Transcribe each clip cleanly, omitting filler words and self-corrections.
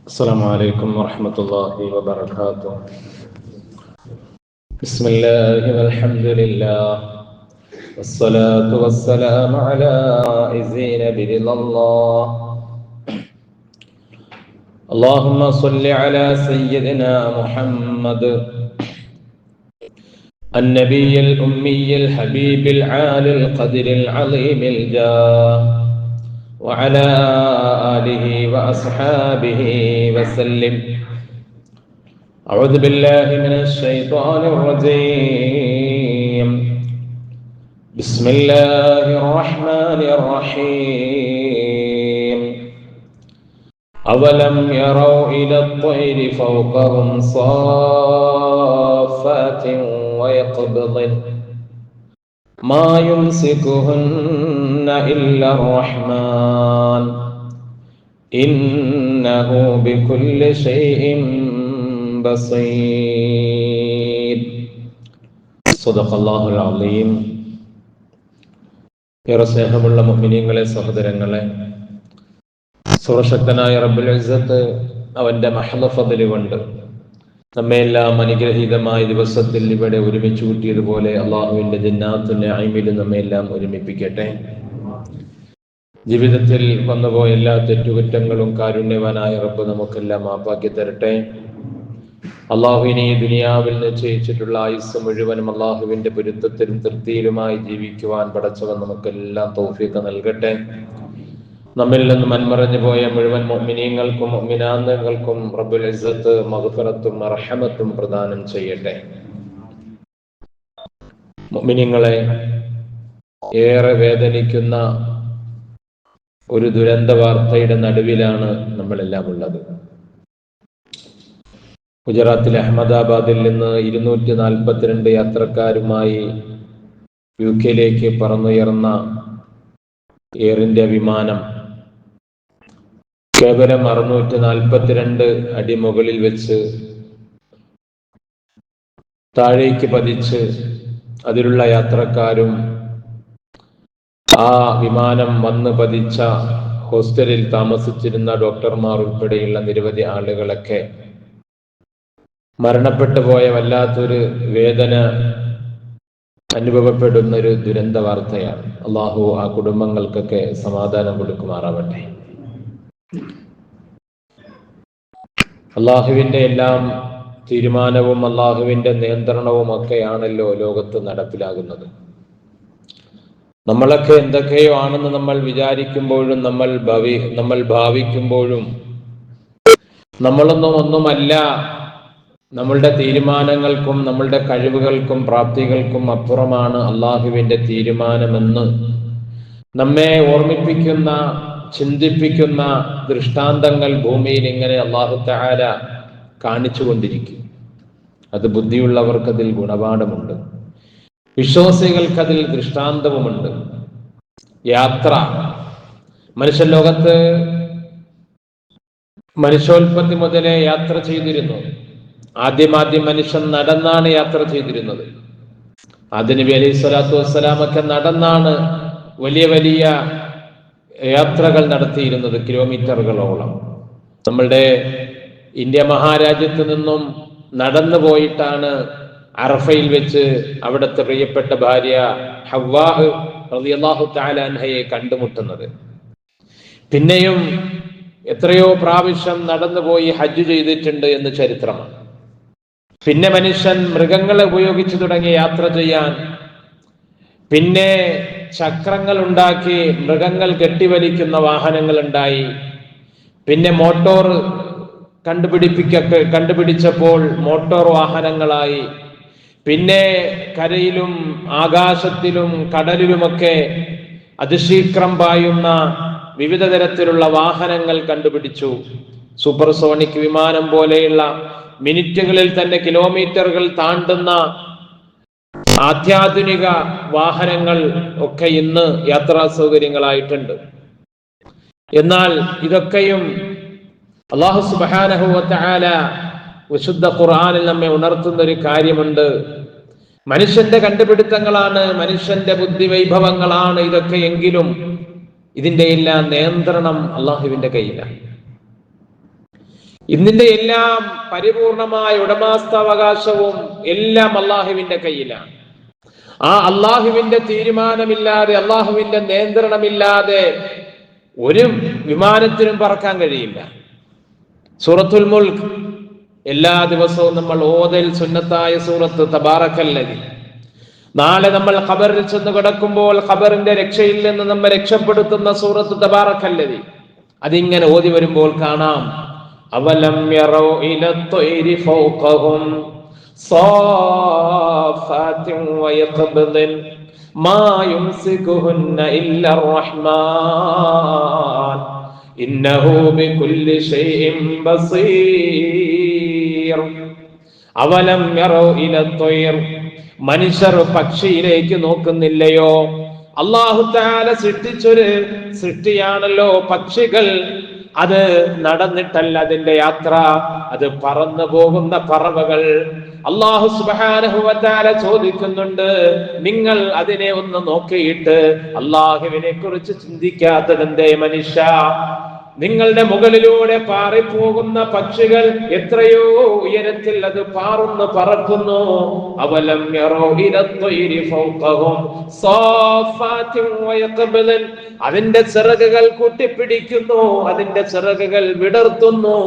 السلام عليكم ورحمة الله وبركاته. بسم الله والحمد لله والصلاة والسلام على فائزين برضا الله. اللهم صل على سيدنا محمد النبي الأمي الحبيب العالي القدر العظيم الجاه وعلى آله وأصحابه وسلم. أعوذ بالله من الشيطان الرجيم. بسم الله الرحمن الرحيم. أولم يروا إلى الطير فوقهم صافات ويقبضن ما يمسكهن إلا الرحمن إنه بكل شيء بصير. صدق الله العظيم. ഏറെ സ്നേഹമുള്ള മുഅ്മിനീങ്ങളെ, സഹോദരങ്ങളെ, സർവശക്തനായ റബ്ബുൽ ഇസ്സത്ത് അവന്റെ മഹ്ള ഫദ്ല് കൊണ്ട് നമ്മെല്ലാം അനുഗ്രഹീതമായ ദിവസത്തിൽ ഇവിടെ ഒരുമിച്ച് കൂട്ടിയതുപോലെ അള്ളാഹുവിന്റെ ജന്നാത്തുൽ നഈമിൽ നമ്മെല്ലാം ഒരുമിപ്പിക്കട്ടെ. ജീവിതത്തിൽ വന്നുപോയ എല്ലാ തെറ്റുകുറ്റങ്ങളും കാരുണ്യവാനായ റബ്ബ് നമുക്കെല്ലാം മാപ്പാക്കി തരട്ടെ. അള്ളാഹുവിനെ ഈ ദുനിയാവിൽ നിശ്ചയിച്ചിട്ടുള്ള ആയുസ് മുഴുവനും അള്ളാഹുവിന്റെ പൊരുത്തത്തിലും തൃപ്തിയിലുമായി ജീവിക്കുവാൻ പടച്ചവൻ നമുക്കെല്ലാം തൗഫീഖ് നൽകട്ടെ. നമ്മിൽ നിന്ന് മൺമറഞ്ഞു പോയ മുഴുവൻ മുഅ്മിനീങ്ങൾക്കും മുഅ്മിനാത്തുകൾക്കും റബ്ബുൽ ഇസ്സത്ത് മഗ്ഫിറത്തും റഹ്മത്തും പ്രദാനം ചെയ്യട്ടെ. മുഅ്മിനീങ്ങളെ, ഏറെ വേദനിക്കുന്ന ഒരു ദുരന്ത വാർത്തയുടെ നടുവിലാണ് നമ്മളെല്ലാം ഉള്ളത്. ഗുജറാത്തിലെ അഹമ്മദാബാദിൽ നിന്ന് 242 യാത്രക്കാരുമായി UK പറന്നുയർന്ന എയർ ഇന്ത്യ വിമാനം കേവലം 642 അടി മുകളിൽ വെച്ച് താഴേക്ക് പതിച്ച് അതിലുള്ള യാത്രക്കാരും ആ വിമാനം വന്ന് പതിച്ച ഹോസ്റ്റലിൽ താമസിച്ചിരുന്ന ഡോക്ടർമാർ ഉൾപ്പെടെയുള്ള നിരവധി ആളുകളൊക്കെ മരണപ്പെട്ടു പോയ വല്ലാത്തൊരു വേദന അനുഭവപ്പെടുന്ന ഒരു ദുരന്ത വാർത്തയാണ്. അള്ളാഹു ആ കുടുംബങ്ങൾക്കൊക്കെ സമാധാനം കൊടുക്കുമാറാവട്ടെ. അള്ളാഹുവിന്റെ എല്ലാം തീരുമാനവും അള്ളാഹുവിന്റെ നിയന്ത്രണവും ഒക്കെയാണല്ലോ ലോകത്ത് നടപ്പിലാകുന്നത്. നമ്മളൊക്കെ എന്തൊക്കെയോ ആണെന്ന് നമ്മൾ വിചാരിക്കുമ്പോഴും നമ്മൾ ഭാവിക്കുമ്പോഴും ഒന്നുമല്ല. നമ്മളുടെ തീരുമാനങ്ങൾക്കും നമ്മളുടെ കഴിവുകൾക്കും പ്രാപ്തികൾക്കും അപ്പുറമാണ് അള്ളാഹുവിന്റെ തീരുമാനമെന്ന് നമ്മെ ഓർമ്മിപ്പിക്കുന്ന, ചിന്തിപ്പിക്കുന്ന ദൃഷ്ടാന്തങ്ങൾ ഭൂമിയിൽ ഇങ്ങനെ അല്ലാഹു തആല കാണിച്ചുകൊണ്ടിരിക്കും. അത് ബുദ്ധിയുള്ളവർക്കതിൽ ഗുണപാഠമുണ്ട്, വിശ്വാസികൾക്കതിൽ ദൃഷ്ടാന്തവുമുണ്ട്. യാത്ര, മനുഷ്യലോകത്ത് മനുഷ്യോൽപത്തി മുതലേ യാത്ര ചെയ്തിരുന്നു. ആദ്യം മനുഷ്യൻ നടന്നാണ് യാത്ര ചെയ്തിരുന്നത്. ആദം നബി അലൈഹി സ്വലാത്തു വസ്സലാമൊക്കെ നടന്നാണ് വലിയ വലിയ യാത്രകൾ നടത്തിയിരുന്നത്, കിലോമീറ്ററുകളോളം. നമ്മളുടെ ഇന്ത്യ മഹാരാജ്യത്ത് നിന്നും നടന്നു പോയിട്ടാണ് അറഫയിൽ വെച്ച് അവിടുത്തെ പ്രിയപ്പെട്ട ഭാര്യ ഹവ്വാ റളിയല്ലാഹു തആല അൻഹയെ കണ്ടുമുട്ടുന്നത്. പിന്നെയും എത്രയോ പ്രാവശ്യം നടന്നുപോയി ഹജ്ജ് ചെയ്തിട്ടുണ്ട് എന്ന് ചരിത്രമാണ്. പിന്നെ മനുഷ്യൻ മൃഗങ്ങളെ ഉപയോഗിച്ചു തുടങ്ങി യാത്ര ചെയ്യാൻ. പിന്നെ ചക്രങ്ങൾ ഉണ്ടാക്കി മൃഗങ്ങൾ കെട്ടിവലിക്കുന്ന വാഹനങ്ങൾ ഉണ്ടായി. പിന്നെ മോട്ടോർ കണ്ടുപിടിച്ചപ്പോൾ മോട്ടോർ വാഹനങ്ങളായി. പിന്നെ കരയിലും ആകാശത്തിലും കടലിലുമൊക്കെ അതിശീഘ്രം പായുന്ന വിവിധ തരത്തിലുള്ള വാഹനങ്ങൾ കണ്ടുപിടിച്ചു. സൂപ്പർസോണിക് വിമാനം പോലെയുള്ള മിനിറ്റുകളിൽ തന്നെ കിലോമീറ്ററുകൾ താണ്ടുന്ന അത്യാധുനിക വാഹനങ്ങൾ ഒക്കെ ഇന്ന് യാത്രാ സൗകര്യങ്ങളായിട്ടുണ്ട്. എന്നാൽ ഇതൊക്കെയും അല്ലാഹു സുബ്ഹാനഹു വ തആല വിശുദ്ധ ഖുർആനിൽ നമ്മെ ഉണർത്തുന്ന ഒരു കാര്യമുണ്ട്. മനുഷ്യന്റെ കണ്ടുപിടുത്തങ്ങളാണ്, മനുഷ്യന്റെ ബുദ്ധി വൈഭവങ്ങളാണ് ഇതൊക്കെ. എങ്കിലും ഇതിന്റെ എല്ലാം നിയന്ത്രണം അള്ളാഹുവിന്റെ കയ്യിലാണ്. ഇന്നിന്റെ എല്ലാം പരിപൂർണമായ ഉടമസ്ഥാവകാശവും എല്ലാം അള്ളാഹുവിന്റെ കയ്യിലാണ്. ആ അള്ളാഹുവിന്റെ തീരുമാനമില്ലാതെ, അള്ളാഹുവിന്റെ നിയന്ത്രണമില്ലാതെ ഒരു വിമാനത്തിനും പറക്കാൻ കഴിയില്ല. സൂറത്തുൽ മുൽക്ക് എല്ലാ ദിവസവും നമ്മൾ ഓതൽ സുന്നത്തായ സൂറത്ത് തബാറക്കല്ലദി. നാളെ നമ്മൾ ഖബറിൽ ചെന്ന് കിടക്കുമ്പോൾ ഖബറിന്റെ രക്ഷയിൽ നിന്ന് നമ്മെ രക്ഷപ്പെടുത്തുന്ന സൂറത്ത് തബാറക്കല്ലദി. അതിങ്ങനെ ഓതി വരുമ്പോൾ കാണാം, അവലം യറൗ ഇലത്തൊയ്രി ഫൗഖഹും സാഫാത്തിൻ വയഖബ്ദിൻ മാ യുംസികുഹുന്ന ഇല്ലർ റഹ്മാൻ ഇന്നഹു ബികുല്ലി ഷൈഇൻ ബസീർ. അവലം യറൗ ഇലത്തൊയ്ർ, മനുഷ്യർ പക്ഷിയിലേക്ക് നോക്കുന്നില്ലയോ? അല്ലാഹു തആല സൃഷ്ടിച്ചൊരു സൃഷ്ടിയാണല്ലോ പക്ഷികൾ. അത് നടന്നിട്ടല്ല അതിന്റെ യാത്ര, അത് പറന്നു പോകുന്ന പറവകൾ. അല്ലാഹു സുബ്ഹാനഹു വ തആല ചോദിക്കുന്നുണ്ട്, നിങ്ങൾ അതിനെ ഒന്ന് നോക്കിയിട്ട് അല്ലാഹുവിനെ കുറിച്ച് ചിന്തിക്കാത്തതെന്തേ മനുഷ്യ? നിങ്ങളുടെ മുകളിലൂടെ പാറിപ്പോകുന്ന പക്ഷികൾ എത്രയോ ഉയരത്തിൽ അത് പാറുന്നു പറക്കുന്നു. അവലം യറൗ ഇലത്തൊയ്രി ഫൗഖഹും സാഫാത്തിൻ വയഖബ്ദിൻ, അതിന്റെ ചിറകുകൾ കൂട്ടിപ്പിടിക്കുന്നു, അതിന്റെ ചിറകുകൾ വിടർത്തുന്നു.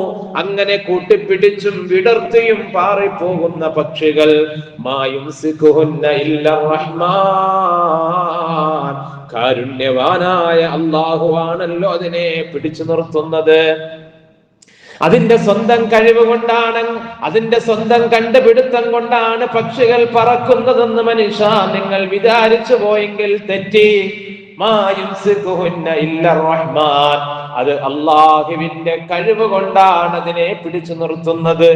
അങ്ങനെ കൂട്ടിപ്പിടിച്ചും വിടർത്തിയും പാറിപ്പോകുന്ന പക്ഷികൾ. മാ യുംസികുഹുന്ന ഇല്ലർ റഹ്മാൻ, കാരുണ്യവാനായ അല്ലാഹുവാണല്ലോ അതിനെ പിടിച്ചു നിർത്തുന്നത്. അതിന്റെ സ്വന്തം കഴിവ് കൊണ്ടാണ്, അതിന്റെ സ്വന്തം കണ്ടുപിടുത്തം കൊണ്ടാണ് പക്ഷികൾ പറക്കുന്നതെന്ന് മനുഷ്യ നിങ്ങൾ വിചാരിച്ചു പോയെങ്കിൽ തെറ്റി. മാ യുംസികുഹുന്ന ഇല്ലർ റഹ്മാൻ, അത് അല്ലാഹുവിന്റെ കഴിവ് കൊണ്ടാണ് അതിനെ പിടിച്ചു നിർത്തുന്നത്.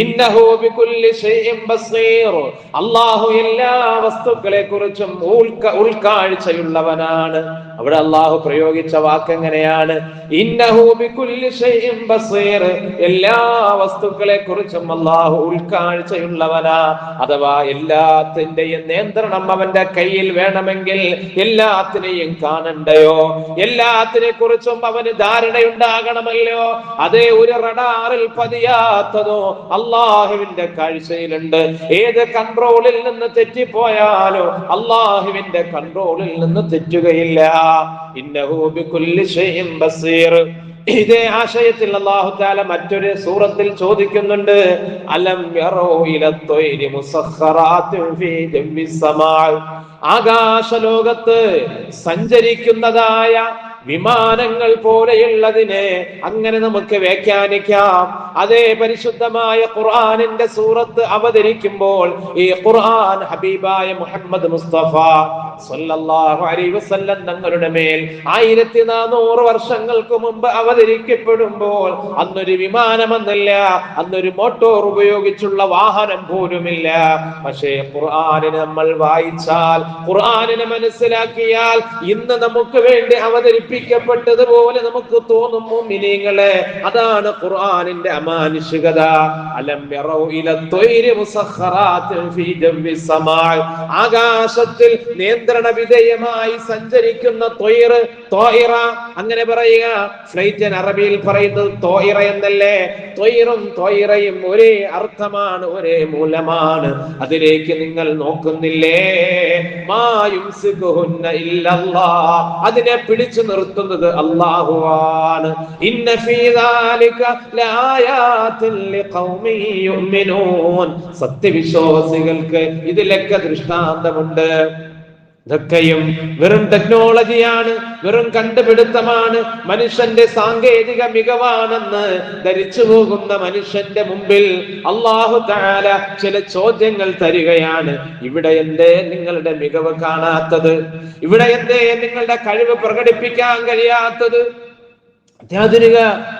ഇന്നഹു ബികുല്ലി ഷൈഇൻ ബസീർ, അല്ലാഹു എല്ലാ വസ്തുക്കളെ കുറിച്ചും ഉൾക്കാഴ്ചയുള്ളവനാണ്. അവിടെ അല്ലാഹു പ്രയോഗിച്ച വാക്ക് എങ്ങനെയാണ്? ഇന്നഹു ബികുല്ലി ഷൈഇൻ ബസീർ, എല്ലാ വസ്തുക്കളെ കുറിച്ചും അല്ലാഹു ഉൾക്കാഴ്ചയുള്ളവനാ. അഥവാ എല്ലാത്തിന്റെയും നിയന്ത്രണം അവന്റെ കയ്യിൽ വേണമെങ്കിൽ എല്ലാത്തിനെയും കാണണ്ടയോ? എല്ലാത്തിനെ കുറിച്ചും അവന് ധാരണയുണ്ടാകണമല്ലോ. അതേ, ഒരു റഡാറിൽ പതിയാത്തതോ അള്ളാഹുവിന്റെ കാഴ്ചയിലുണ്ട്. ഏത് കൺട്രോളിൽ നിന്ന് തെറ്റിപ്പോയാലോ അള്ളാഹുവിന്റെ കൺട്രോളിൽ നിന്ന് തെറ്റുകയില്ല. ഇന്നഹു ബികുല്ലി ഷൈഇൻ ബസീർ. ഇതേ ആശയത്തിൽ അല്ലാഹു തആല മറ്റൊരു സൂറത്തിൽ ചോദിക്കുന്നുണ്ട്, അലം യറൗ ഇലത്തൊയ്രി മുസഖറാത്തിൻ ഫീ ജംബിസ് സമാ, ആകാശലോകത്ത് സഞ്ചരിക്കുന്നതായ വിമാനങ്ങൾ പോലെയുള്ളതിനെ അങ്ങനെ നമുക്ക് വ്യാഖ്യാനിക്കാം. അതേ, പരിശുദ്ധമായ ഖുർആനിന്റെ സൂറത്ത് അവതരിക്കുമ്പോൾ ഈ ഖുർആൻ ഹബീബായ മുഹമ്മദ് മുസ്തഫ സല്ലല്ലാഹു അലൈഹി വസല്ലം തങ്ങളുടെ മേൽ 1400 വർഷങ്ങൾക്ക് മുമ്പ് അവതരിക്കപ്പെടുമ്പോൾ അന്നൊരു വിമാനമെന്നില്ല, അന്നൊരു മോട്ടോർ ഉപയോഗിച്ചുള്ള വാഹനം പോലുമില്ല. പക്ഷേ ഖുർആനിനെ നമ്മൾ വായിച്ചാൽ, ഖുർആനിനെ മനസ്സിലാക്കിയാൽ ഇന്ന് നമുക്ക് വേണ്ടി അവതരിപ്പിക്കപ്പെട്ടതുപോലെ നമുക്ക് തോന്നും മുഅ്മിനീങ്ങളെ. അതാണ് ഖുർആനിന്റെ അമാനുഷികത. അലം യറൗ ഇലത്തൊയ്രി മുസഖറാത്തിൻ ഫീ ജംബിസ് സമാ, ആകാശത്തിൽ നിയന്ത്രണ വിധേയമായി സഞ്ചരിക്കുന്ന ത്വയ്റ്, ത്വയ്റ അങ്ങനെ പറയുക. ഫ്ലൈറ്റ് അറബിയിൽ പറയുന്നത് ത്വയ്റ എന്നല്ലേ? ത്വയ്റും ത്വയ്റയും ഒരേ അർത്ഥമാണ്, ഒരേ മൂലമാണ്. അതിലേക്ക് നിങ്ങൾ നോക്കുന്നില്ലേ? മാ യുംസികുഹുന്ന ഇല്ലല്ലാഹ്, അതിനെ പിടിച്ചു നിർത്തുന്നത് അല്ലാഹുവാണ്. ഇന്ന ഫീ ദാലിക ലആയാതിൻ ലിഖൗമിൻ യുഅ്മിനൂൻ, സത്യവിശ്വാസികൾക്ക് ഇതിലൊക്കെ ദൃഷ്ടാന്തമുണ്ട്. ഇതൊക്കെയും വെറും ടെക്നോളജിയാണ്, വെറും കണ്ടുപിടുത്തമാണ്, മനുഷ്യന്റെ സാങ്കേതിക മികവാണെന്ന് ധരിച്ചു പോകുന്ന മനുഷ്യന്റെ മുമ്പിൽ അല്ലാഹു തആല ചില ചോദ്യങ്ങൾ തരികയാണ്. ഇവിടെ എന്തേ നിങ്ങളുടെ മികവ് കാണാത്തത്? ഇവിടെ എന്തേ നിങ്ങളുടെ കഴിവ് പ്രകടിപ്പിക്കാൻ കഴിയാത്തത്? അത്യാധുനിക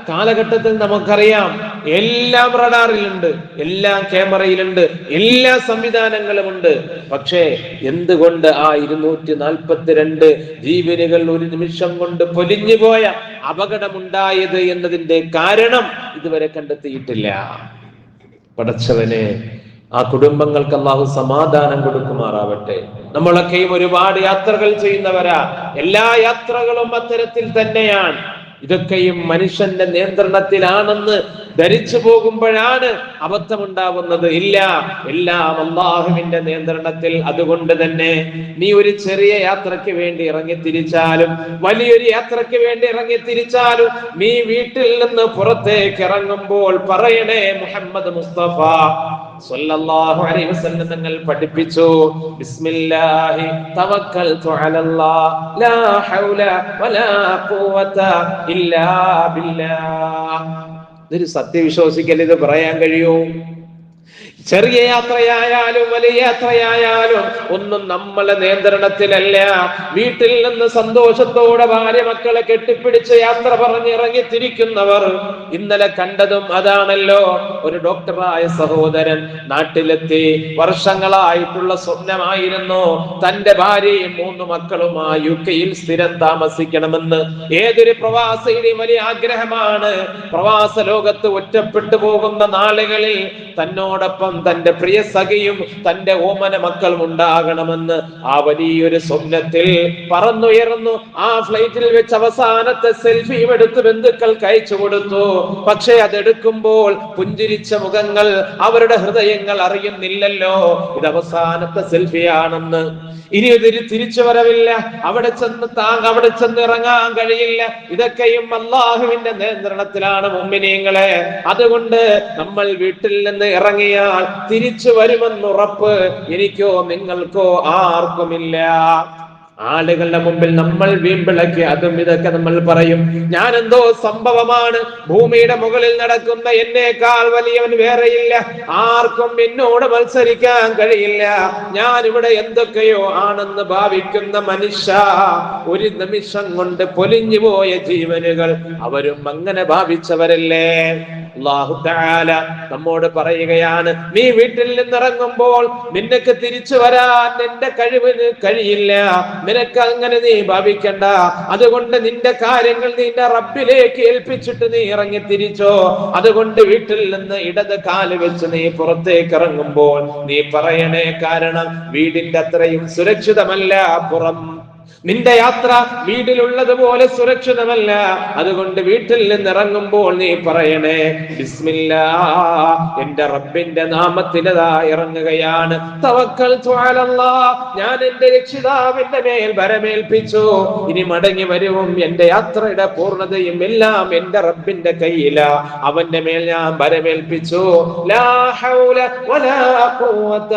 കാലഘട്ടത്തിൽ നമുക്കറിയാം, എല്ലാം റഡാറിലുണ്ട്, എല്ലാം ക്യാമറയിലുണ്ട്, എല്ലാ സംവിധാനങ്ങളുമുണ്ട്. പക്ഷേ എന്തുകൊണ്ട് ആ 242 ജീവനുകൾ ഒരു നിമിഷം കൊണ്ട് പൊലിഞ്ഞു പോയ അപകടമുണ്ടായത് എന്നതിന്റെ കാരണം ഇതുവരെ കണ്ടെത്തിയിട്ടില്ല. പടച്ചവനെ, ആ കുടുംബങ്ങൾക്ക് അല്ലാഹു സമാധാനം കൊടുക്കുമാറാവട്ടെ. നമ്മളൊക്കെയും ഒരുപാട് യാത്രകൾ ചെയ്യുന്നവരാ, എല്ലാ യാത്രകളും അത്തരത്തിൽ തന്നെയാണ്. ഇതൊക്കെയും മനുഷ്യന്റെ നിയന്ത്രണത്തിലാണെന്ന് ധരിച്ചു പോകുമ്പോഴാണ് അബദ്ധമുണ്ടാവുന്നത്. ഇല്ല, എല്ലാം അല്ലാഹുവിന്റെ നിയന്ത്രണത്തിൽ. അതുകൊണ്ട് തന്നെ നീ ഒരു ചെറിയ യാത്രയ്ക്ക് വേണ്ടി ഇറങ്ങി തിരിച്ചാലും വലിയൊരു യാത്രയ്ക്ക് വേണ്ടി ഇറങ്ങി തിരിച്ചാലും നീ വീട്ടിൽ നിന്ന് പുറത്തേക്ക് ഇറങ്ങുമ്പോൾ പറയണേ, മുഹമ്മദ് മുസ്തഫ സ്വല്ലല്ലാഹു അലൈഹി വസല്ലം തങ്ങൾ പഠിപ്പിച്ചു, ബിസ്മില്ലാഹി തവക്കൽതു അലല്ലാഹ് ലാ ഹൗല വലാ ഖുവത ഇല്ലാ ബില്ലാഹ്. ഇതൊരു സത്യവിശ്വാസിക്കൽ ഇത് പറയാൻ കഴിയൂ? ചെറിയ യാത്രയായാലും വലിയ യാത്രയായാലും ഒന്നും നമ്മളെ നിയന്ത്രണത്തിലല്ല. വീട്ടിൽ നിന്ന് സന്തോഷത്തോടെ ഭാര്യ മക്കളെ കെട്ടിപ്പിടിച്ച് യാത്ര പറഞ്ഞ് ഇറങ്ങിത്തിരിക്കുന്നവർ ഇന്നലെ കണ്ടതും അതാണല്ലോ. ഒരു ഡോക്ടറായ സഹോദരൻ നാട്ടിലെത്തി. വർഷങ്ങളായിട്ടുള്ള സ്വപ്നമായിരുന്നു തന്റെ ഭാര്യയും 3 മക്കളുമായി യുകെയിൽ സ്ഥിരം താമസിക്കണമെന്ന്. ഏതൊരു പ്രവാസിയുടെയും വലിയ ആഗ്രഹമാണ്. പ്രവാസ ലോകത്ത് ഒറ്റപ്പെട്ടു പോകുന്ന നാളുകളിൽ തന്നോടൊപ്പം തന്റെ പ്രിയ സഖിയും തന്റെ ഓമന മക്കളും ഉണ്ടാകണമെന്ന് ആ വലിയൊരു സ്വപ്നത്തിൽ പറന്നുയർന്നു. ആ ഫ്ലൈറ്റിൽ വെച്ച് അവസാനത്തെ സെൽഫിയും എടുത്ത് ബന്ധുക്കൾക്ക് അയച്ചു കൊടുത്തു. പക്ഷെ അതെടുക്കുമ്പോൾ പുഞ്ചിരിച്ച മുഖങ്ങൾ അവരുടെ ഹൃദയങ്ങൾ അറിയുന്നില്ലല്ലോ ഇത് അവസാനത്തെ സെൽഫിയാണെന്ന്. ഇനി ഇതിന് തിരിച്ചു വരവില്ല. അവിടെ ചെന്ന് ഇറങ്ങാൻ കഴിയില്ല. ഇതൊക്കെയും അല്ലാഹുവിന്റെ നിയന്ത്രണത്തിലാണ് മുഅ്മിനീങ്ങളെ. അതുകൊണ്ട് നമ്മൾ വീട്ടിൽ നിന്ന് ഇറങ്ങിയാൽ തിരിച്ചു വരുമെന്നുറപ്പ് എനിക്കോ നിങ്ങൾക്കോ ആർക്കുമില്ല. ആളുകളുടെ മുമ്പിൽ നമ്മൾ വീമ്പിളക്കി അതും ഇതൊക്കെ നമ്മൾ പറയും. ഞാൻ എന്തോ സംഭവമാണ്, ഭൂമിയുടെ മുകളിൽ നടക്കുന്ന എന്നേക്കാൾ വലിയവൻ വേറെയില്ല, ആർക്കും എന്നോട് മത്സരിക്കാൻ കഴിയില്ല, ഞാൻ ഇവിടെ എന്തൊക്കെയോ ആണെന്ന് ഭാവിക്കുന്ന മനുഷ്യ, ഒരു നിമിഷം കൊണ്ട് പൊലിഞ്ഞു പോയ ജീവനുകൾ അവരും അങ്ങനെ ഭാവിച്ചവരല്ലേ. അല്ലാഹു തആല നമ്മോട് പറയുകയാണ്, നീ വീട്ടിൽ നിന്നിറങ്ങുമ്പോൾ നിനക്ക് തിരിച്ചു വരാൻ നിന്റെ കഴിവിന് കഴിയില്ല, നിനക്ക് അങ്ങനെ നീ ഭാവിക്കണ്ട. അതുകൊണ്ട് നിന്റെ കാര്യങ്ങൾ നിന്റെ റബ്ബിലേക്ക് ഏൽപ്പിച്ചിട്ട് നീ ഇറങ്ങി തിരിച്ചോ. അതുകൊണ്ട് വീട്ടിൽ നിന്ന് ഇടത് കാല് വെച്ച് നീ പുറത്തേക്ക് ഇറങ്ങുമ്പോൾ നീ പറയണേ, കാരണം വീടിന്റെ അത്രയും സുരക്ഷിതമല്ല പുറം. നിന്റെ യാത്ര വീട്ടിലുള്ളതുപോലെ സുരക്ഷിതമല്ല. അതുകൊണ്ട് വീട്ടിൽ നിന്ന് ഇറങ്ങുമ്പോൾ നീ പറയണേ, ബിസ്മില്ലാഹ്, എന്റെ റബ്ബിന്റെ നാമത്തിലതാ ഇറങ്ങുകയാണ്. തവക്കൽതു അലല്ലാഹ്, ഞാൻ എന്റെ രക്ഷിതാവിന്റെ മേൽ ഭരമേൽപ്പിച്ചു. ഇനി മടങ്ങി വരും എന്റെ യാത്രയുടെ പൂർണ്ണതയും എല്ലാം എന്റെ റബ്ബിന്റെ കയ്യിലാ. അവന്റെ മേൽ ഞാൻ ഭരമേൽപ്പിച്ചു. ലാ ഹൗല വലാ ഖുവത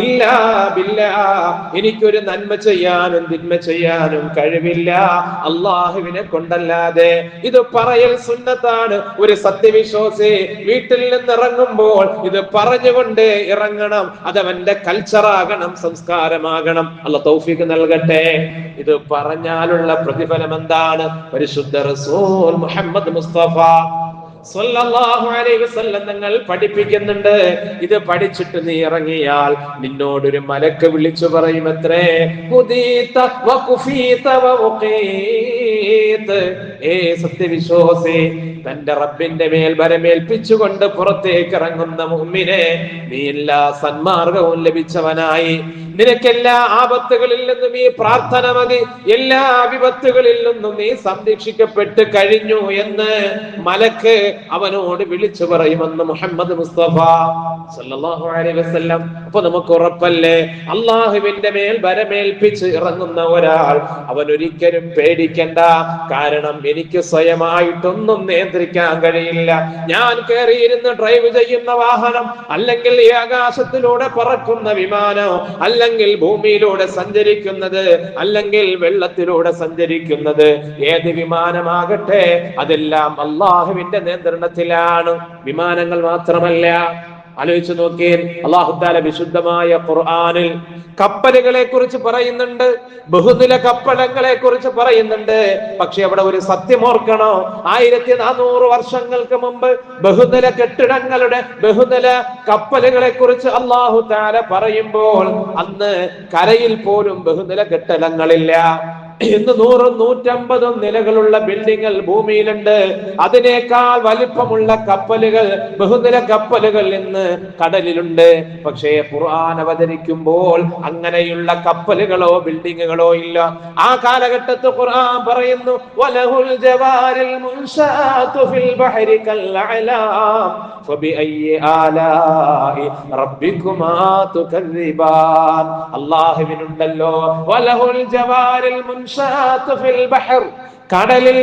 ഇല്ലാ ബില്ലാഹ്, എനിക്കൊരു നന്മ ചെയ്യാനും തിന്മ ചെയ്യാനും കഴിവില്ല അല്ലാഹുവിനെ കൊണ്ടല്ലാതെ. ഇത് പറയൽ സുന്നത്താണ്. ഒരു സത്യവിശ്വാസി വീട്ടിൽ നിന്ന് ഇറങ്ങുമ്പോൾ ഇത് പറഞ്ഞുകൊണ്ട് ഇറങ്ങണം. അതവന്റെ കൾച്ചറാകണം, സംസ്കാരമാകണം. അല്ലാഹു തൗഫീഖ് നൽകട്ടെ. ഇത് പറഞ്ഞാലുള്ള പ്രതിഫലം എന്താണ്? പരിശുദ്ധ റസൂൽ മുഹമ്മദ് മുസ്തഫ സ്വല്ലല്ലാഹു അലൈഹി വസല്ലം തങ്ങൾ പഠിപ്പിക്കുന്നുണ്ട്. ഇത് പഠിച്ചിട്ട് നീ ഇറങ്ങിയാൽ നിന്നോടൊരു മലക്ക് വിളിച്ചു പറയുമത്രേ, ഹുദീത വഖുഫീത വഖീത. ഏ സത്യവിശ്വാസി, തന്റെ റബ്ബിന്റെ മേൽ ഭരമേൽപ്പിച്ചുകൊണ്ട് പുറത്തേക്ക് ഇറങ്ങുന്ന മുഅ്മിനെ, നീ എല്ലാ സന്മാർഗവും ലഭിച്ചവനായി. നിനക്കെല്ലാ ആപത്തുകളിൽ നിന്നും ഈ പ്രാർത്ഥന മതി, എല്ലാ വിപത്തുകളിൽ നിന്നും നീ സംരക്ഷിക്കപ്പെട്ട് കഴിഞ്ഞു എന്ന് മലക്ക് അവനോട് വിളിച്ചു പറയുമെന്ന് മുഹമ്മദ് മുസ്തഫ സല്ലല്ലാഹു അലൈഹി വസല്ലം. അപ്പൊ നമുക്ക് ഉറപ്പല്ലേ, അള്ളാഹുവിന്റെ മേൽ ഭരമേൽപ്പിച്ച് ഇറങ്ങുന്ന ഒരാൾ അവൻ ഒരിക്കലും പേടിക്കണ്ട. കാരണം എനിക്ക് സ്വയമായിട്ടൊന്നും നിയന്ത്രിക്കാൻ കഴിയില്ല. ഞാൻ കയറിയിരുന്ന് ഡ്രൈവ് ചെയ്യുന്ന വാഹനം, അല്ലെങ്കിൽ ഈ ആകാശത്തിലൂടെ പറക്കുന്ന വിമാനം, അല്ലെങ്കിൽ ഭൂമിയിലൂടെ സഞ്ചരിക്കുന്നത്, അല്ലെങ്കിൽ വെള്ളത്തിലൂടെ സഞ്ചരിക്കുന്നത്, ഏത് വിമാനമാകട്ടെ അതെല്ലാം അള്ളാഹുവിന്റെ നിയന്ത്രണത്തിലാണ്. വിമാനങ്ങൾ മാത്രമല്ല, ആലോചിച്ചു നോക്കിയേ, അല്ലാഹു തആല വിശുദ്ധമായ ഖുർആനിൽ കപ്പലുകളെ കുറിച്ച് പറയുന്നുണ്ട്, ബഹുനില കപ്പലങ്ങളെ കുറിച്ച് പറയുന്നുണ്ട്. പക്ഷെ അവിടെ ഒരു സത്യം ഓർക്കണോ, 1400 വർഷങ്ങൾക്ക് മുമ്പ് ബഹുനില കെട്ടിടങ്ങളുടെ, ബഹുനില കപ്പലുകളെ കുറിച്ച് അല്ലാഹു തആല പറയുമ്പോൾ അന്ന് കരയിൽ പോലും ബഹുനില കെട്ടിടങ്ങളില്ല. ഇന്ന് 100-150 നിലകളുള്ള ബിൽഡിങ്ങൾ ഭൂമിയിലുണ്ട്. അതിനേക്കാൾ വലിപ്പമുള്ള കപ്പലുകൾ, ബഹുനില കപ്പലുകൾ ഇന്ന് കടലിലുണ്ട്. പക്ഷേ ഖുർആൻ അവതരിക്കുമ്പോൾ അങ്ങനെയുള്ള കപ്പലുകളോ ബിൽഡിങ്ങുകളോ ഇല്ല. ആ കാലഘട്ടത്തിൽ ഖുർആൻ പറയുന്നു, വലഹുൽ ജവാരിൽ മുൻശാതു ഫിൽ ബഹരി കൽഅലാം ഫബിഅയ്യി ആലാഇ റബ്ബികുമാ തുകദ്ദിബാൻ. അല്ലാഹുവിനുണ്ടല്ലോ വലഹുൽ ജവാരിൽ മുൻശാതു ഫിൽ ബഹർ, കടലിൽ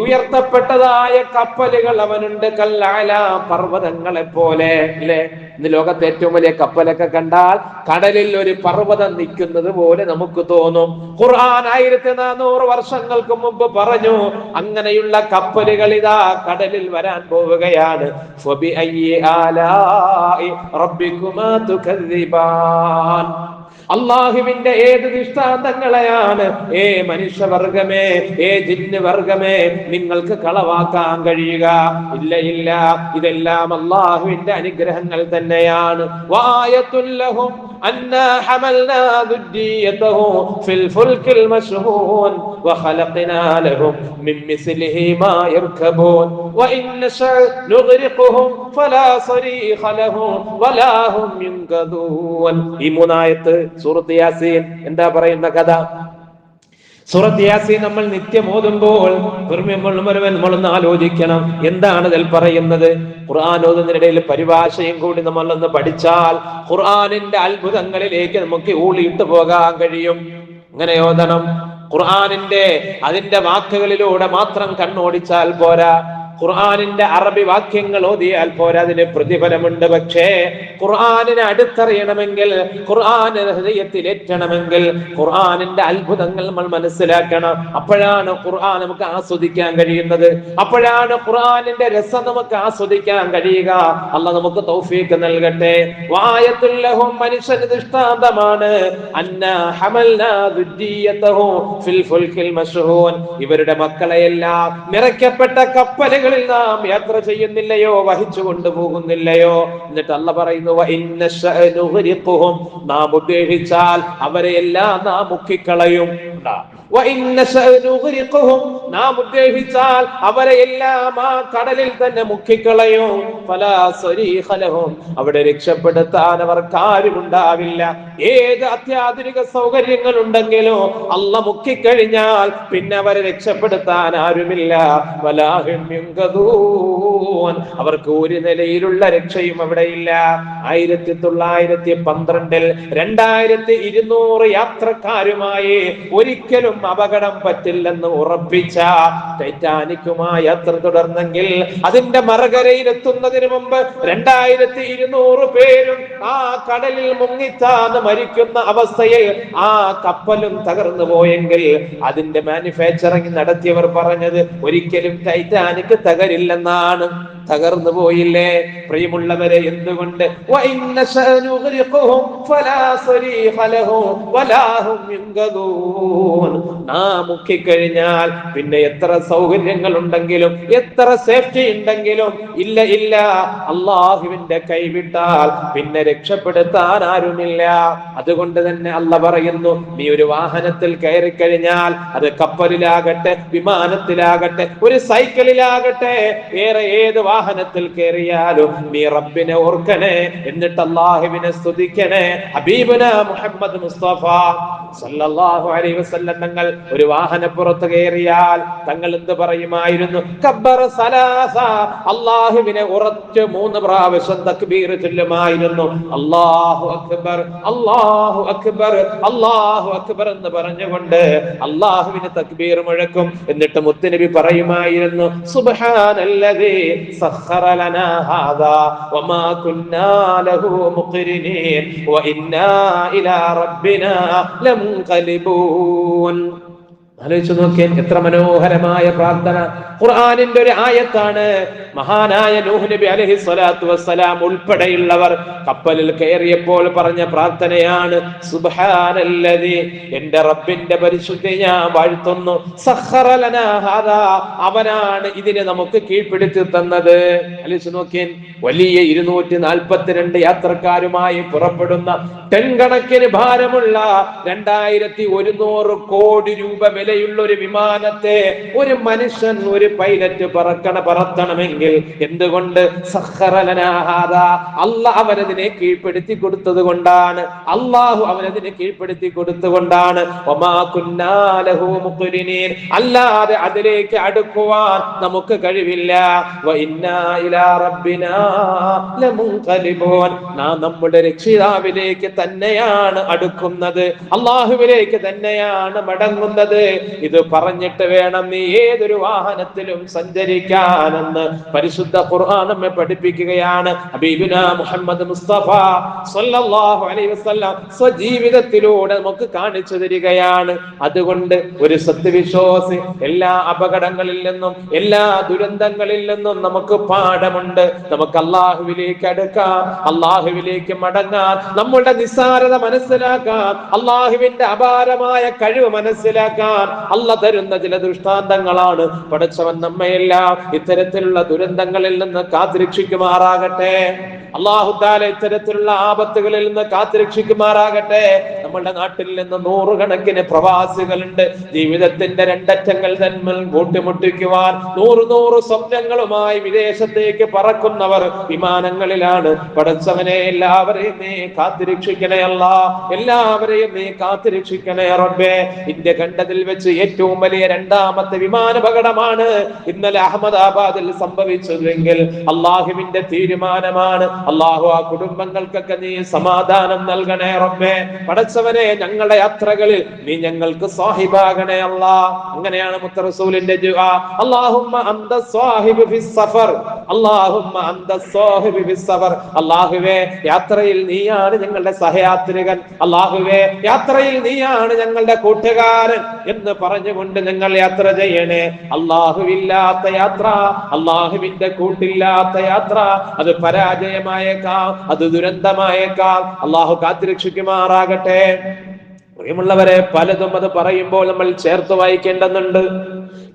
ഉയർത്തപ്പെട്ടതായ കപ്പലുകൾ അവനുണ്ട്. കൽഅല, പർവ്വതങ്ങളെ പോലെ. അല്ലേ? ഇന്ന് ലോകത്തെ ഏറ്റവും വലിയ കപ്പലൊക്കെ കണ്ടാൽ കടലിൽ ഒരു പർവ്വതം നിൽക്കുന്നത് പോലെ നമുക്ക് തോന്നും. ഖുർആൻ 1400 വർഷങ്ങൾക്ക് മുമ്പ് പറഞ്ഞു, അങ്ങനെയുള്ള കപ്പലുകൾ ഇതാ കടലിൽ വരാൻ പോവുകയാണ്. ഫബിഅയ്യി ആലാഇ റബ്ബികുമാ തുകദ്ദിബാൻ. അള്ളാഹുവിന്റെ ഏത് ദൃഷ്ടാന്തങ്ങളെയാണ് മനുഷ്യവർഗമേ, ജിന്ന് വർഗമേ നിങ്ങൾക്ക് കളവാക്കാൻ കഴിയുക? ഇല്ല, ഇല്ല. ഇതെല്ലാം അള്ളാഹുവിന്റെ അനുഗ്രഹങ്ങൾ തന്നെയാണ്. വആയത്തുൽ ലഹും അന്നാ ഹമൽനാ ദുർരിയതഹു ഫിൽ ഫുൽകിൽ മശ്ഹൂൻ വഖലഖനാ ലഹും മിൻ മിസ്ലിഹി മാ യർകബൂൻ വഇൻ നശഅ നുഗ്രിഖുഹും ഫലാ സരീഖ ലഹും വലാ ഹും യുൻഖദൂൻ. ഈ മൂന്നായത്ത് സൂറത്ത് യാസീൻ. എന്താ പറയുന്ന കഥ? സൂറത്ത് യാസീൻ നമ്മൾ നിത്യം ഓതുമ്പോൾ നമ്മളൊന്ന് ആലോചിക്കണം, എന്താണ് ഇതിൽ പറയുന്നത്? ഖുർആൻ ഓതുന്നതിനിടയിൽ പരിഭാഷയും കൂടി നമ്മളൊന്ന് പഠിച്ചാൽ ഖുർആനിന്റെ അത്ഭുതങ്ങളിലേക്ക് നമുക്ക് ഊളിയിട്ട് പോകാൻ കഴിയും. അങ്ങനെ ഓതണം. അതിന്റെ വാക്കുകളിലൂടെ മാത്രം കണ്ണോടിച്ചാൽ പോരാ. ഖുർആനിന്റെ അറബി വാക്യങ്ങൾ ഓതിയാൽ പോരാ, അതിന് പ്രതിഫലമുണ്ട്. പക്ഷേ ഖുർആനിനെ അടുത്തറിയണമെങ്കിൽ, ഖുർആൻ ഹൃദയത്തിൽ ഏറ്റണമെങ്കിൽ ഖുർആനിന്റെ അത്ഭുതങ്ങൾ നമ്മൾ മനസ്സിലാക്കണം. അപ്പോഴാണ് ഖുർആൻ നമുക്ക് ആസ്വദിക്കാൻ കഴിയുന്നത്. അപ്പോഴാണ് ഖുർആനിന്റെ രസം നമുക്ക് ആസ്വദിക്കാൻ കഴിയുക. അല്ലാഹ് നമുക്ക് തൗഫീഖ് നൽകട്ടെ. വആയത്തുൽ ലഹും, മനുഷ്യന് ദൃഷ്ടാന്തമാണ്. അന്നാ ഹമൽനാ ദുർരിയതഹു ഫിൽ ഫുൽകിൽ മശ്ഹൂൻ, ഇവരുടെ മക്കളെയെല്ലാം നിറയ്ക്കപ്പെട്ട കപ്പലുകൾ നാം യാത്ര ചെയ്യുന്നില്ലയോ, വഹിച്ചു കൊണ്ടുപോകുന്നില്ലയോ? എന്നിട്ട് അല്ലാഹ് പറയുന്നു, നാം ഉദ്ദേശിച്ചാൽ അവരെയെല്ലാം നാം മുക്കിക്കളയും. നാം ഉദ്ദേശിച്ചാൽ അവരെ എല്ലാം ആ കടലിൽ തന്നെ മുക്കിക്കളയും. ഫലാ സരീഖ ലഹും, അവിടെ രക്ഷപ്പെടുത്താൻ അവർക്ക് ആരുമുണ്ടാവില്ല. ഏത് അത്യാധുനിക സൗകര്യങ്ങൾ ഉണ്ടെങ്കിലും അല്ലാഹ് മുക്കിക്കഴിഞ്ഞാൽ പിന്നെ അവരെ രക്ഷപ്പെടുത്താൻ ആരുമില്ല. വലാ ഹും യുൻഖദൂൻ, അവർക്ക് ഒരു നിലയിലുള്ള രക്ഷയും അവിടെയില്ല. 1912 2200 യാത്രക്കാരുമായി ഒരിക്കലും അപകടം പറ്റില്ലെന്ന് ഉറപ്പിച്ച ടൈറ്റാനിക്കുമായി യാത്ര തുടർന്നെങ്കിൽ അതിന്റെ മറുകരയിലെത്തുന്നതിന് മുമ്പ് 2200 പേരും ആ കടലിൽ മുങ്ങിത്താന്ന് മരിക്കുന്ന അവസ്ഥയിൽ ആ കപ്പലും തകർന്നു പോയെങ്കിൽ അതിന്റെ മാനുഫാക്ചറിംഗ് നടത്തിയവർ പറഞ്ഞത് ഒരിക്കലും ടൈറ്റാനിക് തകരില്ലെന്നാണ്. തകർന്നു പോയില്ലേ പ്രിയമുള്ളവരെ? എന്തുകൊണ്ട്? മുക്കിക്കഴിഞ്ഞാൽ പിന്നെ എത്ര സൗകര്യങ്ങൾ ഉണ്ടെങ്കിലും എത്ര സേഫ്റ്റി ഉണ്ടെങ്കിലും ഇല്ല, ഇല്ല. അള്ളാഹുവിന്റെ കൈവിട്ടാൽ പിന്നെ രക്ഷപ്പെടുത്താൻ ആരുമില്ല. അതുകൊണ്ട് തന്നെ അല്ലാഹ് പറയുന്നു, നീ ഒരു വാഹനത്തിൽ കയറി കഴിഞ്ഞാൽ, അത് കപ്പലിലാകട്ടെ, വിമാനത്തിലാകട്ടെ, ഒരു സൈക്കിളിലാകട്ടെ, വേറെ ഏത് വാഹനത്തിൽ കയറിയാലും നീ റബ്ബിനെ ഓർക്കണേ, എന്നിട്ട് അല്ലാഹുവിനെ സ്തുതിക്കണേ. ഹബീബുന മുഹമ്മദ് മുസ്തഫ സല്ലല്ലാഹു അലൈഹി വസല്ലം തങ്ങൾ ഒരു വാഹനപ്പുറത്ത് കയറിയാൽ തങ്ങൾ എന്ത് പറയുമായിരുന്നു? കബ്ബറ സലാസ, അല്ലാഹുവിനെ ഉറച്ച് 3 പ്രാവശ്യം തക്ബീർ ചൊല്ലുമായിരുന്നു. അല്ലാഹു അക്ബർ, അല്ലാഹു അക്ബർ, അല്ലാഹു അക്ബർ എന്ന് പറഞ്ഞുകൊണ്ട് അല്ലാഹുവിനെ തക്ബീർ മുഴക്കും. എന്നിട്ട് മുത്തുനബി പറയുമായിരുന്നു, സുബ്ഹാനല്ലദീ സഖറ ലനാ ഹാദാ വമാ കുന്നാ ലഹു മുഖ്രിനീൻ വഇന്നാ ഇലാ റബ്ബിനാ ലമുൻഖലിബൂൻ. ആലോചിച്ചു നോക്കിയാൽ എത്ര മനോഹരമായ പ്രാർത്ഥന. ഖുർആനിന്റെ ഒരു ആയത്താണ്. മഹാനായ നൂഹ് നബി അലൈഹി സ്വലാത്തു വസ്സലാം ഉൾപ്പെടെയുള്ളവർ കപ്പലിൽ കയറിയപ്പോൾ പറഞ്ഞ പ്രാർത്ഥനയാണ്, സുബ്ഹാനല്ലദി, എന്റെ റബ്ബിന്റെ പരിശുദ്ധി ഞാൻ വാഴ്ത്തുന്നു, സഖറ ലനാ ഹാദാ, അവനാണ് ഇതിനെ നമുക്ക് കീഴ്പ്പെടുത്തി തന്നത്. ആലോചിച്ച് നോക്കിയൻ, വലിയ 242 യാത്രക്കാരുമായി പുറപ്പെടുന്ന ടൺ കണക്കിന് ഭാരമുള്ള 2100 കോടി രൂപ വിലയുള്ള ഒരു വിമാനത്തെ ഒരു മനുഷ്യൻ, ഒരു പൈലറ്റ് പറത്തണമെങ്കിൽ എന്തുകൊണ്ട്? അള്ളാഹ് അവനതിനെ കീഴ്പ്പെടുത്തി കൊടുത്തത് കൊണ്ടാണ്. അള്ളാഹു അവനതിനെ കീഴ്പ്പെടുത്തി കൊടുത്തുകൊണ്ടാണ്. അല്ലാതെ അതിലേക്ക് അടുക്കുവാൻ നമുക്ക് കഴിവില്ല. നാം നമ്മുടെ രക്ഷിതാവിലേക്ക് തന്നെയാണ് അടുക്കുന്നത്, അള്ളാഹുവിലേക്ക് തന്നെയാണ് മടങ്ങുന്നത്. ഇത് പറഞ്ഞിട്ട് വേണം നീ ഏതൊരു വാഹനത്തിലും സഞ്ചരിക്കാനെന്ന് പരിശുദ്ധ ഖുർആൻ നമ്മെ പഠിപ്പിക്കുകയാണ്. ഹബീബുനാ മുഹമ്മദ് മുസ്തഫ സ്വല്ലല്ലാഹു അലൈഹി വസല്ലം സ്വജീവിതത്തിലൂടെ നമുക്ക് കാണിച്ചു തരികയാണ്. അതുകൊണ്ട് ഒരു സത്യവിശ്വാസി എല്ലാ അപകടങ്ങളിൽ നിന്നും എല്ലാ ദുരന്തങ്ങളിൽ നിന്നും നമുക്ക് പാഠമുണ്ട്. നമുക്ക് അള്ളാഹുവിലേക്ക് അടുക്കാം, അള്ളാഹുവിലേക്ക് മടങ്ങാൻ, നമ്മളുടെ നിസ്സാരത മനസ്സിലാക്കാൻ, അള്ളാഹുവിന്റെ അപാരമായ കഴിവ് മനസ്സിലാക്കാൻ അള്ളാഹ് തരുന്ന ചില ദൃഷ്ടാന്തങ്ങളാണ്. പടച്ചവൻ നമ്മയെല്ലാം ഇത്തരത്തിലുള്ള ദുരന്തങ്ങളിൽ നിന്ന് കാത്തുരക്ഷിക്കുമാറാകട്ടെ. അല്ലാഹു തആല ഇത്തരത്തിലുള്ള ആപത്തുകളിൽ നിന്ന് കാത്തുരക്ഷിക്കുമാറാകട്ടെ. നമ്മുടെ നാട്ടിൽ നിന്ന് നൂറുകണക്കിന് പ്രവാസികളുണ്ട്. ജീവിതത്തിന്റെ രണ്ടറ്റങ്ങൾ തമ്മിൽ കൂട്ടിമുട്ടിക്കുവാൻ നൂറ് സ്വപ്നങ്ങളുമായി വിദേശത്തേക്ക് പറക്കുന്നവർ വിമാനങ്ങളിലാണ്. പടച്ചവനെ, എല്ലാവരെയും നീ കാത്തുരക്ഷിക്കണേ അല്ലാഹ്, എല്ലാവരെയും നീ കാത്തുരക്ഷിക്കണേ റബ്ബേ. ഇന്ത്യ കണ്ടതിൽ വെച്ച് ഏറ്റവും വലിയ രണ്ടാമത്തെ വിമാനാപകടമാണ് ഇന്നലെ അഹമ്മദാബാദിൽ സംഭവിച്ചതെങ്കിൽ അള്ളാഹുവിന്റെ തീരുമാനമാണ്. അള്ളാഹു ആ കുടുംബങ്ങൾക്കൊക്കെ നീ സമാധാനം നൽകണേ റബ്ബേ. പടച്ചവനെ, ഞങ്ങളുടെ യാത്രകളിൽ നീ ഞങ്ങൾക്ക് സാഹിബാകണേ അല്ലാഹ്. അങ്ങനെയാണ് മുത്ത റസൂലിന്റെ ദുആ. അല്ലാഹുമ്മ അന്ത സാഹിബു ഫിസ് സഫർ, അല്ലാഹുമ്മ അന്ത സാഹിബു ഫിസ് സഫർ. അല്ലാഹുവേ, യാത്രയിൽ നീയാണ് ഞങ്ങളുടെ സഹയാത്രികൻ, അല്ലാഹുവേ യാത്രയിൽ നീയാണ് ഞങ്ങളുടെ കൂട്ടുകാരൻ എന്ന് പറഞ്ഞുകൊണ്ട് ഞങ്ങൾ യാത്ര ചെയ്യണേ. അല്ലാഹുവില്ലാത്ത യാത്ര, അല്ലാഹുവിന്റെ കൂട്ടില്ലാത്ത യാത്ര, അത് പരാജയമായേക്കാം, അത് ദുരന്തമായേക്കാം. അല്ലാഹു കാത്തുരക്ഷിക്കുമാറാകട്ടെ. പ്രിയമുള്ളവരെ, പലതും അത് പറയുമ്പോൾ നമ്മൾ ചേർത്ത് വായിക്കേണ്ടതുണ്ട്.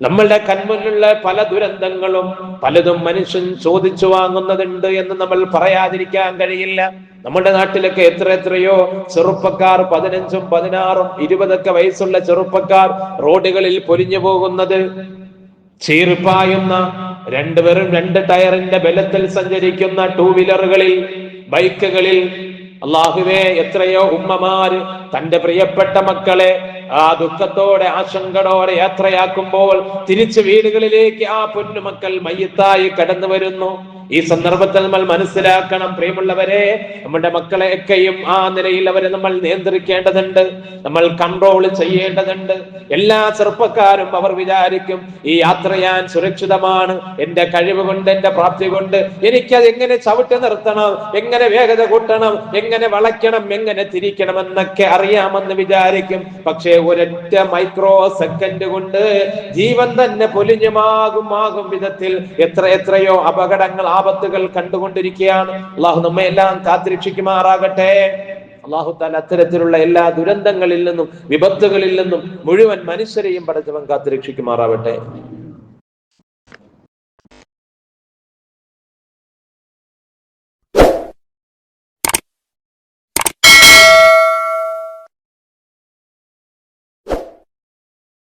നമ്മളുടെ കൺമുന്നിലുള്ള പല ദുരന്തങ്ങളും പലതും മനുഷ്യൻ ചോദിച്ചു വാങ്ങുന്നതുണ്ട് എന്ന് നമ്മൾ പറയാതിരിക്കാൻ കഴിയില്ല. നമ്മുടെ നാട്ടിലൊക്കെ എത്രയോ ചെറുപ്പക്കാർ, 15, 16, 20 വയസ്സുള്ള ചെറുപ്പക്കാർ റോഡുകളിൽ പൊലിഞ്ഞു പോകുന്നത്, ചീർപ്പായുന്ന വെറും 2 ടയറിന്റെ ബലത്തിൽ സഞ്ചരിക്കുന്ന 2 വീലറുകളിൽ, ബൈക്കുകളിൽ. അല്ലാഹുവേ, എത്രയോ ഉമ്മമാര് തന്റെ പ്രിയപ്പെട്ട മക്കളെ ആ ദുഃഖത്തോടെ ആശങ്കയോടെ യാത്രയാക്കുമ്പോൾ തിരിച്ചു വീടുകളിലേക്ക് ആ പൊന്നുമക്കൾ മയ്യത്തായി കടന്നു വരുന്നു. ഈ സന്ദർഭത്തിൽ നമ്മൾ മനസ്സിലാക്കണം, പ്രിയമുള്ളവരെ, നമ്മുടെ മക്കളെയൊക്കെയും ആ നിലയിൽ അവരെ നമ്മൾ നിയന്ത്രിക്കേണ്ടതുണ്ട്, നമ്മൾ കൺട്രോൾ ചെയ്യേണ്ടതുണ്ട്. എല്ലാ ചെറുപ്പക്കാരും അവർ വിചാരിക്കും, ഈ യാത്ര ഞാൻ സുരക്ഷിതമാണ്, എന്റെ കഴിവ് കൊണ്ട്, എന്റെ പ്രാപ്തി കൊണ്ട് എനിക്കത് എങ്ങനെ ചവിട്ടി നിർത്തണം, എങ്ങനെ വേഗത കൂട്ടണം, എങ്ങനെ വളയ്ക്കണം, എങ്ങനെ തിരിക്കണം എന്നൊക്കെ അറിയാമെന്ന് വിചാരിക്കും. പക്ഷേ ഒരൊറ്റ മൈക്രോ സെക്കൻഡ് കൊണ്ട് ജീവൻ തന്നെ പൊലിഞ്ഞുമാകും വിധത്തിൽ എത്രയോ അപകടങ്ങൾ, ആപത്തുകൾ കണ്ടുകൊണ്ടിരിക്കുകയാണ്. അള്ളാഹു നമ്മെ എല്ലാം കാത്തുരക്ഷിക്കുമാറാകട്ടെ. അള്ളാഹു തആല അത്തരത്തിലുള്ള എല്ലാ ദുരന്തങ്ങളിൽ നിന്നും വിപത്തുകളിൽ നിന്നും മുഴുവൻ മനുഷ്യരെയും പടച്ചവൻ കാത്തുരക്ഷിക്കുമാറാവട്ടെ.